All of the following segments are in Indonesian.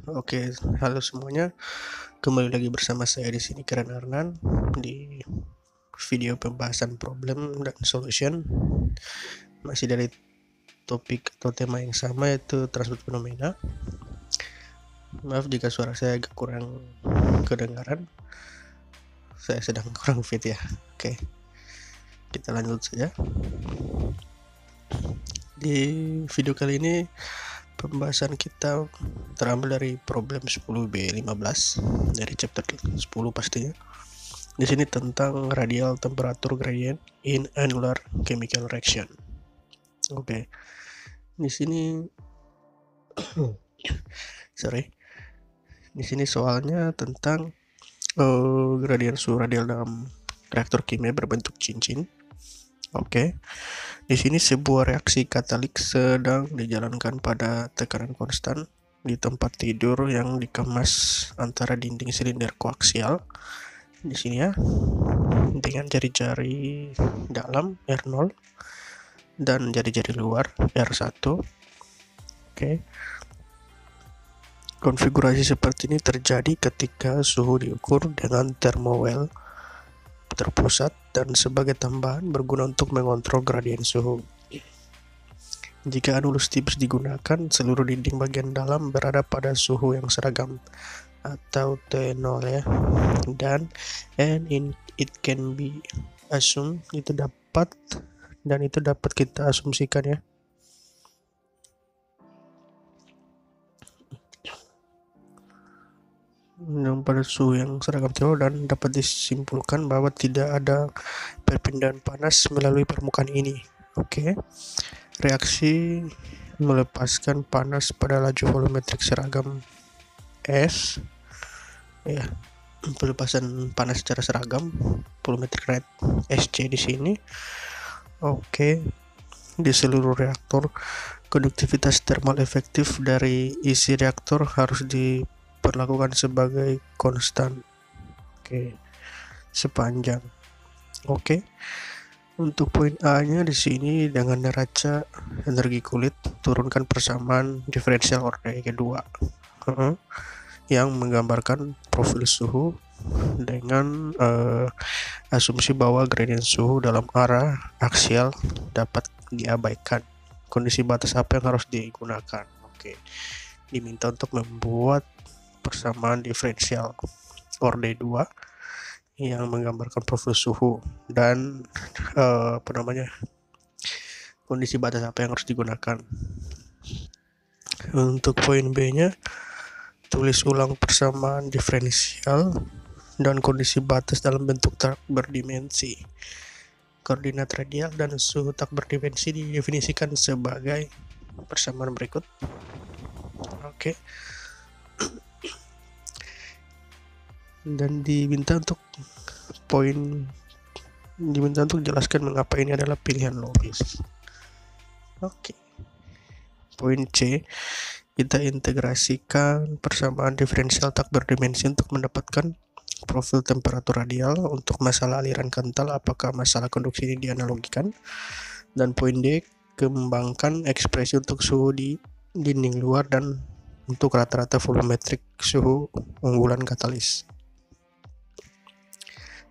Oke, halo semuanya. Kembali lagi bersama saya di sini Karen Arnan di video pembahasan problem dan solution. Masih dari topik atau tema yang sama, yaitu transport fenomena. Maaf jika suara saya agak kurang kedengaran. Saya sedang kurang fit ya. Oke, kita lanjut saja. Di video kali ini pembahasan kita terambil dari problem 10B15 dari chapter 10 pastinya. Di sini tentang radial temperature gradient in angular chemical reaction. Oke. Di sini Di sini soalnya tentang gradien suhu radial dalam reaktor kimia berbentuk cincin. Oke. Di sini sebuah reaksi katalik sedang dijalankan pada tekanan konstan di tempat tidur yang dikemas antara dinding silinder koaksial di sini ya, dengan jari-jari dalam R0 dan jari-jari luar R1. Oke. Konfigurasi seperti ini terjadi ketika suhu diukur dengan thermowell terpusat dan sebagai tambahan berguna untuk mengontrol gradien suhu. Jika anulus tipis digunakan, seluruh dinding bagian dalam berada pada suhu yang seragam atau T0 ya. Dan it can be assumed itu dapat kita asumsikan ya. Pada suhu yang seragam T0 dan dapat disimpulkan bahwa tidak ada perpindahan panas melalui permukaan ini. Oke. Reaksi melepaskan panas pada laju volumetrik seragam S ya, pelepasan panas secara seragam volumetric rate SC di sini. Oke. Di seluruh reaktor, konduktivitas termal efektif dari isi reaktor harus diperlakukan sebagai konstan. Oke. Sepanjang. Oke. Untuk poin A-nya di sini dengan neraca energi kulit, turunkan persamaan diferensial orde kedua yang menggambarkan profil suhu dengan asumsi bahwa gradien suhu dalam arah aksial dapat diabaikan. Kondisi batas apa yang harus digunakan? Oke. Diminta untuk membuat persamaan diferensial orde 2 yang menggambarkan profil suhu dan kondisi batas apa yang harus digunakan. Untuk poin B-nya, tulis ulang persamaan diferensial dan kondisi batas dalam bentuk tak berdimensi. Koordinat radial dan suhu tak berdimensi didefinisikan sebagai persamaan berikut. Oke. Dan diminta untuk jelaskan mengapa ini adalah pilihan logis. Oke. Poin C, kita integrasikan persamaan diferensial tak berdimensi untuk mendapatkan profil temperatur radial. Untuk masalah aliran kental, apakah masalah konduksi ini dianalogikan? Dan poin D, kembangkan ekspresi untuk suhu di dinding luar dan untuk rata-rata volumetrik suhu unggulan katalis.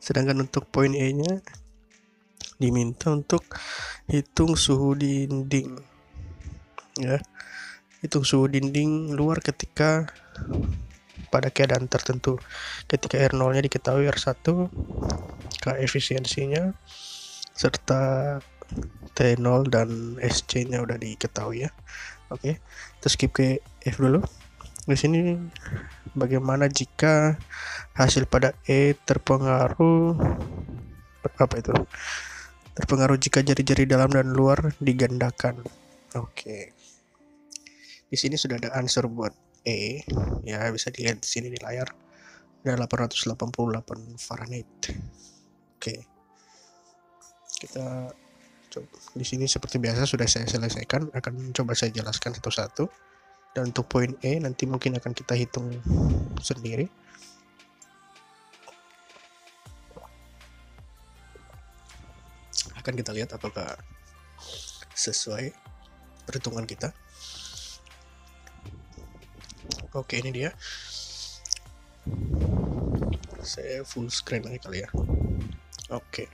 Sedangkan untuk poin E-nya diminta untuk hitung suhu dinding ya. Hitung suhu dinding luar ketika pada keadaan tertentu. Ketika R0-nya diketahui, R1 koefisiensinya serta T0 dan SC-nya udah diketahui ya. Oke. Kita skip ke F dulu. Di sini bagaimana jika hasil pada E terpengaruh jika jari-jari dalam dan luar digandakan. Oke. Di sini sudah ada answer buat E ya, bisa dilihat di sini di layar. Ada 888 Fahrenheit. Oke. Kita coba di sini seperti biasa sudah saya selesaikan, akan coba saya jelaskan satu-satu. Dan untuk poin E nanti mungkin akan kita hitung sendiri. Akan kita lihat apakah sesuai perhitungan kita. Oke, ini dia. Saya full screen aja kali ya. Oke.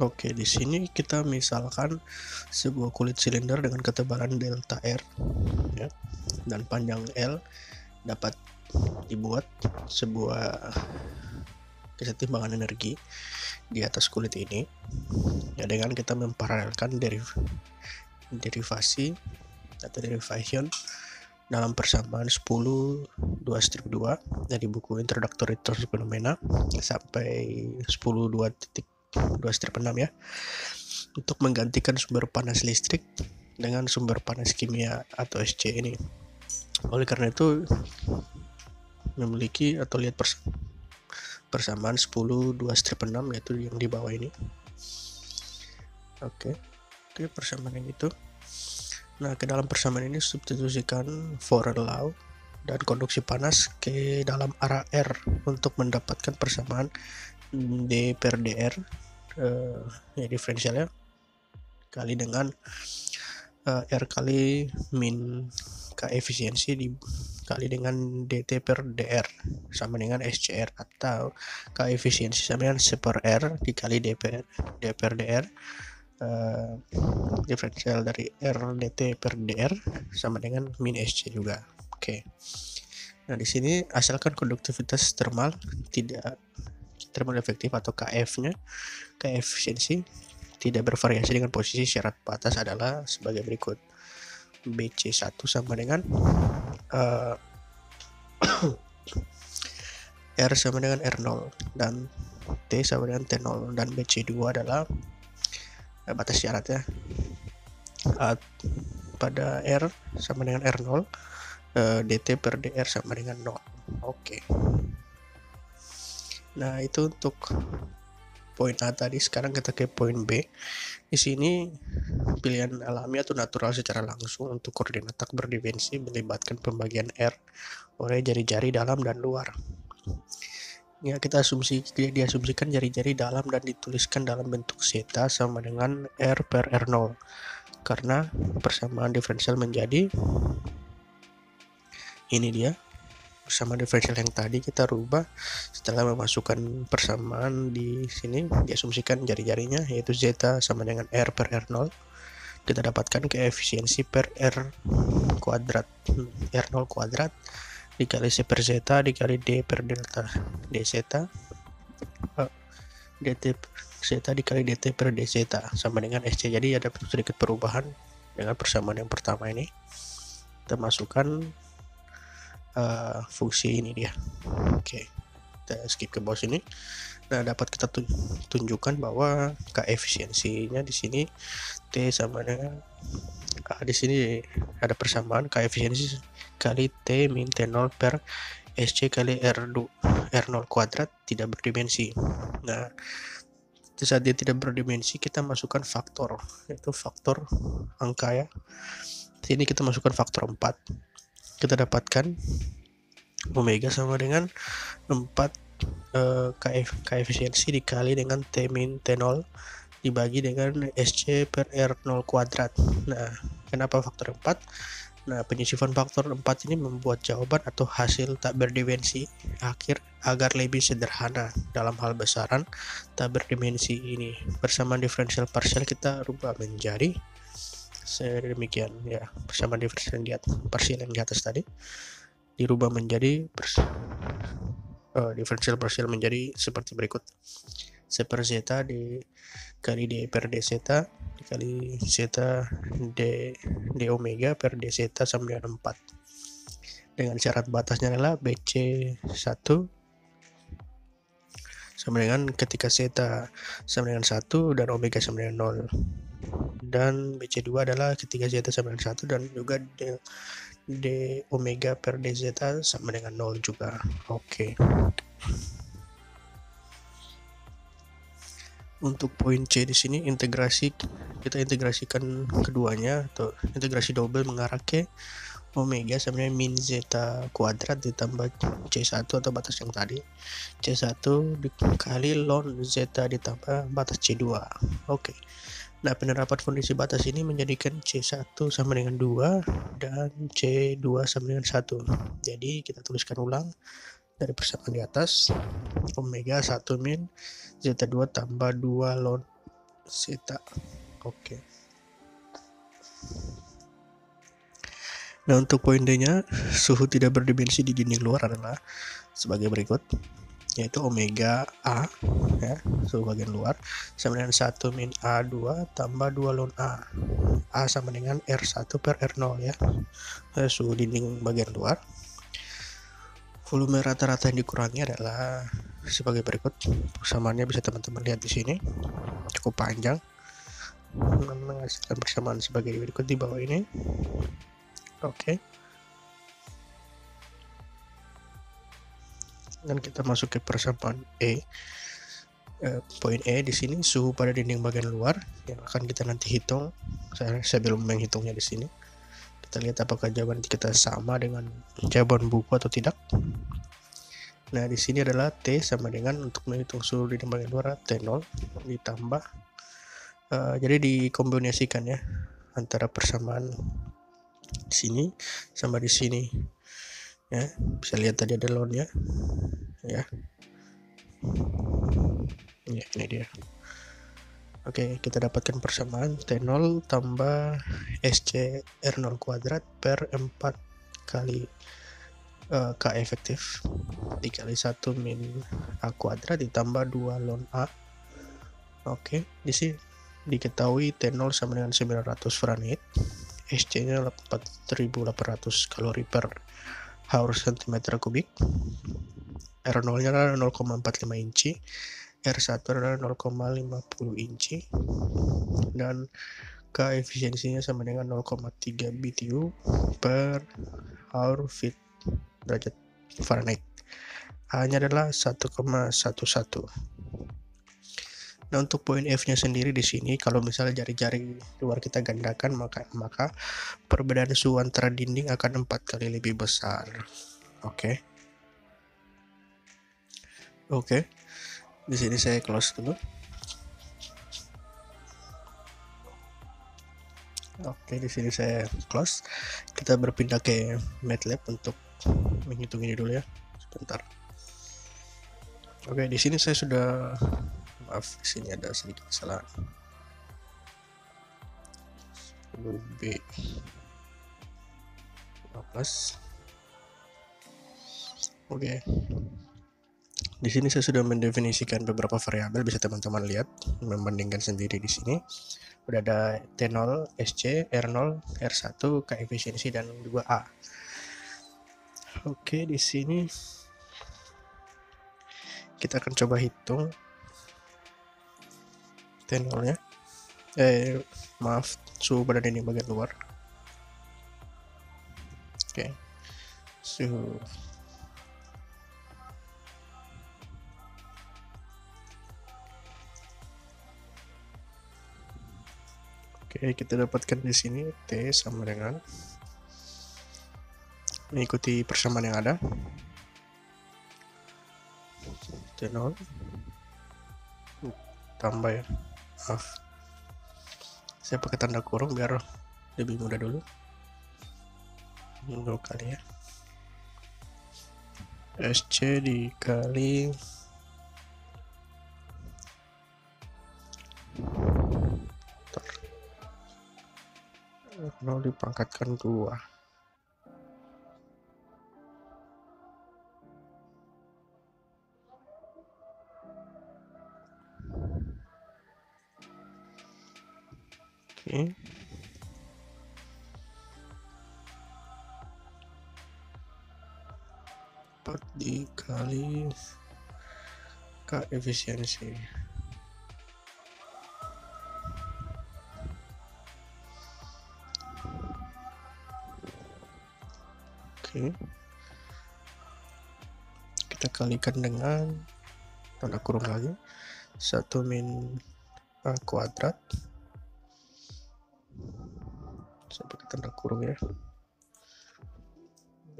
Oke, di sini kita misalkan sebuah kulit silinder dengan ketebalan delta R ya, dan panjang L dapat dibuat sebuah kesetimbangan energi di atas kulit ini ya, dengan kita memparalelkan derivasi atau derivation dalam persamaan 10.2/2 dari buku Introductory to Phenomena sampai 10.2.2/6 ya, untuk menggantikan sumber panas listrik dengan sumber panas kimia atau SC ini. Oleh karena itu memiliki atau lihat persamaan 10.2/6 yaitu yang di bawah ini. Oke, persamaan yang itu. Nah, ke dalam persamaan ini substitusikan Fourier law dan konduksi panas ke dalam arah R untuk mendapatkan persamaan d per dr ya, diferensialnya kali dengan R kali min K efisiensi dikali dengan dt per dr sama dengan SCR, atau K efisiensi sama dengan C per R dikali d per dr diferensial dari R dt per dr sama dengan min SC juga. Oke. Nah, di sini asalkan konduktivitas termal efektif atau KF-nya, K efisiensi tidak bervariasi dengan posisi, syarat batas adalah sebagai berikut. BC1 sama dengan R sama dengan R0 dan T sama dengan T0, dan BC2 adalah batas syaratnya pada R sama dengan R0, dt per dr sama dengan 0. Oke. Nah, itu untuk poin A tadi. Sekarang kita ke poin B. Di sini pilihan alami atau natural secara langsung untuk koordinat tak berdimensi melibatkan pembagian R oleh jari-jari dalam dan luar. Ya, kita diasumsikan jari-jari dalam dan dituliskan dalam bentuk zeta sama dengan R per R0. Karena persamaan diferensial menjadi ini dia. Persamaan diferensial yang tadi kita rubah setelah memasukkan persamaan di sini, diasumsikan jari-jarinya yaitu zeta sama dengan R per R0. Kita dapatkan keefisiensi per R kuadrat, R0 kuadrat dikali C per zeta dikali D per delta D zeta, dt per zeta dikali dt per d zeta sama dengan SC. Jadi ada sedikit perubahan dengan persamaan yang pertama ini. Kita masukkan fungsi ini dia. Oke, kita skip ke bawah sini. Nah, dapat kita tunjukkan bahwa K efisiensinya di sini T sama dengan di sini ada persamaan K efisiensi kali T min T0 per SC kali R0 kuadrat tidak berdimensi. Nah, saat dia tidak berdimensi, kita masukkan faktor, yaitu faktor angka ya. Sini kita masukkan faktor 4. Kita dapatkan omega sama dengan 4 K efisiensi dikali dengan T min T0 dibagi dengan SC per R0 kuadrat. Nah, kenapa faktor 4? Nah, penyisipan faktor 4 ini membuat jawaban atau hasil tak berdimensi akhir agar lebih sederhana dalam hal besaran tak berdimensi ini. Persamaan diferensial parsial kita rubah menjadi sedemikian ya. Persamaan diferensial parsial yang di atas tadi dirubah menjadi diferensial parsial menjadi seperti berikut. C per zeta dikali D per D zeta dikali zeta D omega per D zeta sama dengan 4. Dengan syarat batasnya adalah BC1 sama dengan ketika zeta sama dengan 1 dan omega sama dengan 0. Dan BC2 adalah ketika zeta sama dengan 1 dan juga D omega per D zeta sama dengan 0 juga. Oke. Untuk poin C di sini kita integrasikan keduanya atau integrasi double mengarah ke omega sama dengan min zeta kuadrat ditambah C1 atau batas yang tadi, C1 dikali ln zeta ditambah batas C2. Oke. Nah, penerapan kondisi batas ini menjadikan C1 sama dengan 2 dan C2 sama dengan 1. Jadi kita tuliskan ulang dari persamaan di atas, omega 1 min zeta 2 tambah 2 ln zeta. Oke. Nah, untuk poin D-nya, suhu tidak berdimensi di dinding luar adalah sebagai berikut, yaitu omega A, ya, suhu bagian luar, sama dengan 1 min A2 tambah 2 ln A. A sama dengan R1 per R0, ya, suhu dinding bagian luar. Volume rata-rata yang dikurangi adalah sebagai berikut. Persamaannya bisa teman-teman lihat di sini, cukup panjang, menghasilkan persamaan sebagai berikut di bawah ini. Oke. Dan kita masuk ke persamaan E. Poin E di sini suhu pada dinding bagian luar yang akan kita nanti hitung. Saya belum menghitungnya di sini. Kita lihat apakah jawaban kita sama dengan jawaban buku atau tidak. Nah, di sini adalah T sama dengan, untuk menghitung suhu dinding bagian luar, T0 ditambah jadi dikombinasikan, ya, antara persamaan di sini sama di sini, ya. Bisa lihat tadi ada ln-nya, ya. Ya, ini dia. Oke, kita dapatkan persamaan T0 tambah SC R0 kuadrat per 4 kali K efektif dikali 1 min A kuadrat ditambah 2 ln A. Oke, di sini diketahui T0 sama dengan 900 Fahrenheit, SC-nya 4800 kalori per Hour cm3, R0-nya adalah 0,45 inci, R1 adalah 0,50 inci, dan K efisiensinya sama dengan 0,3 BTU per hour feet derajat Fahrenheit. A-nya adalah 1,11. Nah, untuk poin F-nya sendiri di sini, kalau misalnya jari-jari luar kita gandakan, maka perbedaan suhu antara dinding akan 4 kali lebih besar. Oke. Di sini saya close dulu. Oke, di sini saya close. Kita berpindah ke MATLAB untuk menghitung ini dulu, ya. Sebentar. Oke, di sini saya sudah, maaf, di sini ada sedikit kesalahan. B 15. Oke. Di sini saya sudah mendefinisikan beberapa variabel, bisa teman-teman lihat, membandingkan sendiri di sini. Udah ada T0, SC, R0, R1, K efisiensi, dan juga A. Oke, di sini kita akan coba hitung T0-nya. Suhu pada dinding bagian luar. Oke. Suhu. Oke, kita dapatkan di sini T sama dengan, mengikuti persamaan yang ada, T0 tambah, ya, maaf, saya pakai tanda kurung biar lebih mudah dulu. 2 kali, ya, SC dikali R0 dipangkatkan 2. Oke. Dikali K efisiensi. Oke. Kita kalikan dengan tanda kurung lagi, 1 min A kuadrat, saya pakai tanda kurung, ya,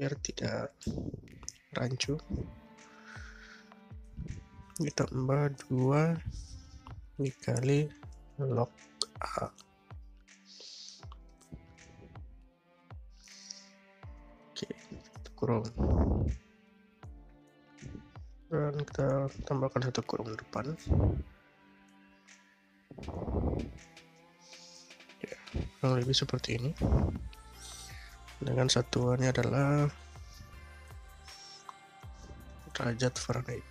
biar tidak rancu. Ditambah 2 dikali log A. Oke, kurung. Dan kita tambahkan 1 kurung depan. Ya, kurang lebih seperti ini. Dengan satuannya adalah derajat Fahrenheit.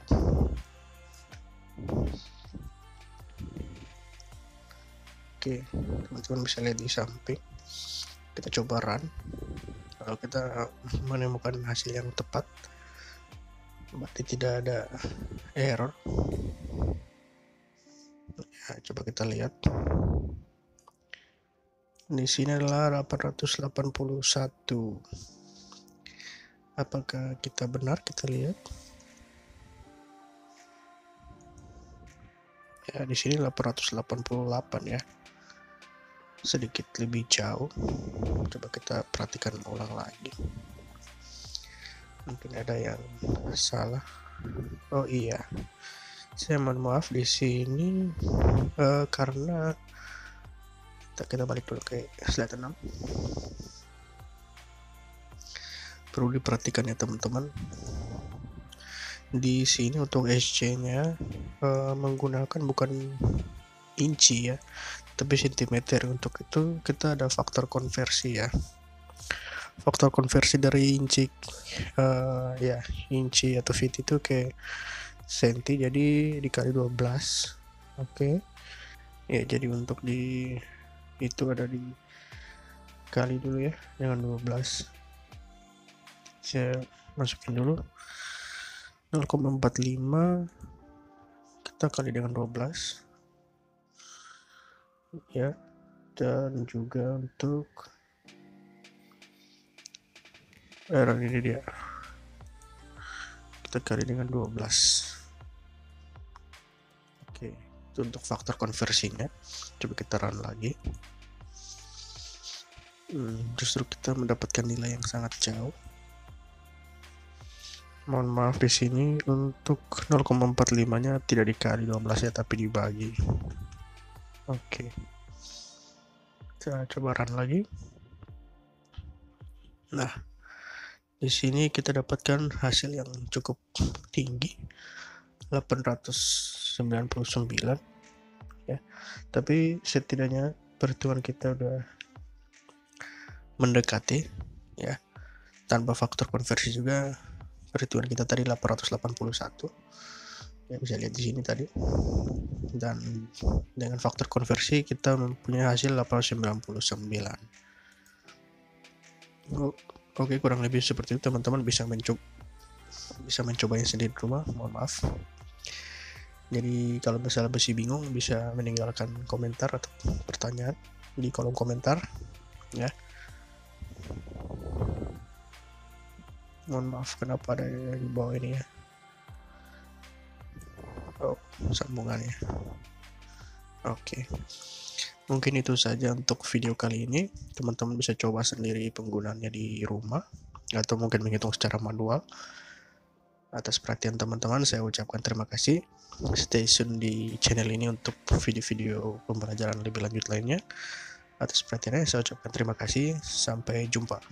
Oke, teman-teman bisa lihat di samping. Kita coba run. Kalau kita menemukan hasil yang tepat, berarti tidak ada error. Ya, coba kita lihat. Di sini adalah 881. Apakah kita benar? Kita lihat. Ya, di sini 888 ya. Sedikit lebih jauh. Coba kita perhatikan ulang lagi. Mungkin ada yang salah. Oh iya. Saya mohon maaf di sini karena kita balik dulu ke slide 6. Perlu diperhatikan ya teman-teman. Di sini untuk SC-nya menggunakan bukan inci ya, tapi sentimeter. Untuk itu kita ada faktor konversi ya. Faktor konversi dari inci ya, inci atau feet itu ke senti, jadi dikali 12. Oke. Ya, jadi untuk di itu ada di kali dulu ya dengan 12. Saya masukin dulu 0,45 kita kali dengan 12 ya, dan juga untuk ini dia kita kali dengan 12. Oke, itu untuk faktor konversinya. Coba kita run lagi. Justru kita mendapatkan nilai yang sangat jauh. Mohon maaf di sini untuk 0,45-nya tidak dikali 12 ya, tapi dibagi. Oke. Kita coba run lagi. Nah, di sini kita dapatkan hasil yang cukup tinggi, 899 ya. Tapi setidaknya perhitungan kita udah mendekati ya. Tanpa faktor konversi juga perhitungan kita tadi 881. Ya, bisa lihat di sini tadi. Dan dengan faktor konversi kita mempunyai hasil 899. Oke, kurang lebih seperti itu. Teman-teman bisa mencobanya sendiri di rumah. Mohon maaf. Jadi kalau misalnya masih bingung, bisa meninggalkan komentar atau pertanyaan di kolom komentar ya. Mohon maaf kenapa ada di bawah ini ya. Oh, sambungannya. Oke. Mungkin itu saja untuk video kali ini. Teman-teman bisa coba sendiri penggunaannya di rumah atau mungkin menghitung secara manual. Atas perhatian teman-teman, saya ucapkan terima kasih. Stay tune di channel ini untuk video-video pembelajaran lebih lanjut lainnya. Atas perhatiannya saya ucapkan terima kasih. Sampai jumpa.